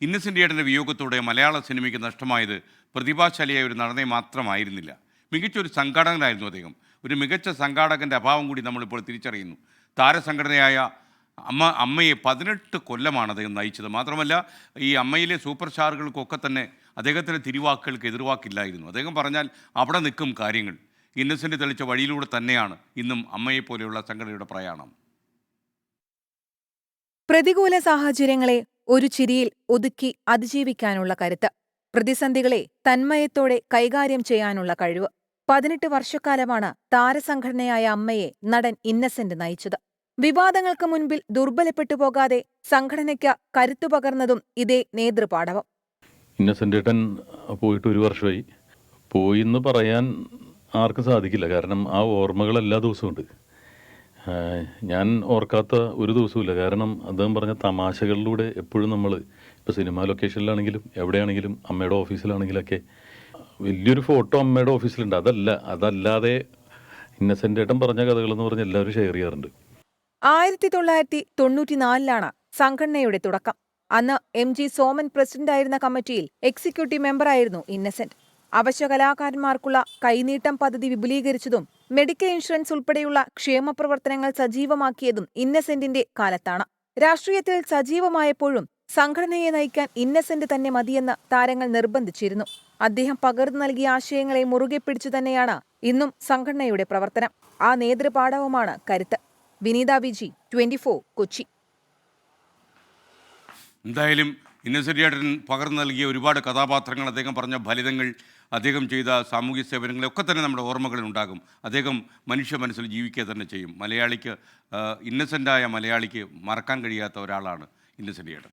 Innocent ഏട്ടൻ്റെ വിയോഗത്തോടെ മലയാള സിനിമയ്ക്ക് നഷ്ടമായത് പ്രതിഭാശാലിയായ ഒരു നടനെ മാത്രമായിരുന്നില്ല. മികച്ചൊരു സംഘാടകനായിരുന്നു അദ്ദേഹം. ഒരു മികച്ച സംഘാടകൻ്റെ അഭാവം കൂടി നമ്മളിപ്പോൾ തിരിച്ചറിയുന്നു. താരസംഘടനയായ അമ്മയെ 18 കൊല്ലമാണ് അദ്ദേഹം നയിച്ചത്. മാത്രമല്ല, ഈ അമ്മയിലെ സൂപ്പർ സ്റ്റാറുകൾക്കൊക്കെ തന്നെ അദ്ദേഹത്തിൻ്റെ തിരുവാക്കുകൾക്ക് എതിർവാക്കില്ലായിരുന്നു. അദ്ദേഹം പറഞ്ഞാൽ അവിടെ നിൽക്കും കാര്യങ്ങൾ. ഇന്നസെൻ്റ് തെളിച്ച വഴിയിലൂടെ തന്നെയാണ് ഇന്നും അമ്മയെപ്പോലെയുള്ള സംഘടനയുടെ പ്രയാണം. പ്രതികൂല സാഹചര്യങ്ങളെ ഒരു ചിരിയിൽ ഒതുക്കി അതിജീവിക്കാനുള്ള കരുത്ത്, പ്രതിസന്ധികളെ തന്മയത്തോടെ കൈകാര്യം ചെയ്യാനുള്ള കഴിവ്. 18 വർഷക്കാലമാണ് താരസംഘടനയായ അമ്മയെ നടൻ ഇന്നസെന്റ് നയിച്ചത്. വിവാദങ്ങൾക്ക് മുൻപിൽ ദുർബലപ്പെട്ടു പോകാതെ സംഘടനയ്ക്ക് കരുത്തു പകർന്നതും ഇതേ നേതൃപാടവം. ഇന്നസെൻ്റ് ഏട്ടൻ പോയിട്ട് 1 വർഷമായി. പോയിന്ന് പറയാൻ ആർക്കും സാധിക്കില്ല. കാരണം ആ ഓർമ്മകൾ എല്ലാ ദിവസവും ഉണ്ട്. ഞാൻ ഓർക്കാത്ത ഒരു ദിവസമില്ല. കാരണം അദ്ദേഹം പറഞ്ഞ തമാശകളിലൂടെ എപ്പോഴും നമ്മൾ ഇപ്പോൾ സിനിമ ലൊക്കേഷനിലാണെങ്കിലും എവിടെയാണെങ്കിലും അമ്മയുടെ ഓഫീസിലാണെങ്കിലൊക്കെ വലിയൊരു ഫോട്ടോ അമ്മയുടെ ഓഫീസിലുണ്ട്. അതല്ലാതെ ഇന്നസെൻ്റ് ഏട്ടൻ പറഞ്ഞ കഥകളെന്ന് പറഞ്ഞ് എല്ലാവരും ഷെയർ ചെയ്യാറുണ്ട്. 1994 സംഘടനയുടെ തുടക്കം. അന്ന് MG സോമൻ പ്രസിഡന്റായിരുന്ന കമ്മിറ്റിയിൽ എക്സിക്യൂട്ടീവ് മെമ്പറായിരുന്നു ഇന്നസെന്റ്. അവശ്യ കലാകാരന്മാർക്കുള്ള കൈനീട്ടം പദ്ധതി വിപുലീകരിച്ചതും മെഡിക്കൽ ഇൻഷുറൻസ് ഉൾപ്പെടെയുള്ള ക്ഷേമ പ്രവർത്തനങ്ങൾ സജീവമാക്കിയതും ഇന്നസെന്റിന്റെ കാലത്താണ്. രാഷ്ട്രീയത്തിൽ സജീവമായപ്പോഴും സംഘടനയെ നയിക്കാൻ ഇന്നസെന്റ് തന്നെ മതിയെന്ന് താരങ്ങൾ നിർബന്ധിച്ചിരുന്നു. അദ്ദേഹം പകർന്നു നൽകിയ ആശയങ്ങളെ മുറുകെ പിടിച്ചു തന്നെയാണ് ഇന്നും സംഘടനയുടെ പ്രവർത്തനം. ആ നേതൃപാടവമാണ് കരുത്ത്. വിനീത വിജി, 24, കൊച്ചി. എന്തായാലും ഇന്നസെൻ്റ് ഏട്ടൻ പകർന്നു നൽകിയ ഒരുപാട് കഥാപാത്രങ്ങൾ, അദ്ദേഹം പറഞ്ഞ ഫലിതങ്ങൾ, അദ്ദേഹം ചെയ്ത സാമൂഹ്യ സേവനങ്ങളൊക്കെ തന്നെ നമ്മുടെ ഓർമ്മകളിൽ ഉണ്ടാകും. അദ്ദേഹം മനുഷ്യ മനസ്സിൽ ജീവിക്കുക തന്നെ ചെയ്യും. മലയാളിക്ക്, ഇന്നസെൻ്റായ മലയാളിക്ക് മറക്കാൻ കഴിയാത്ത ഒരാളാണ് ഇന്നസെൻ്റ് ഏട്ടൻ.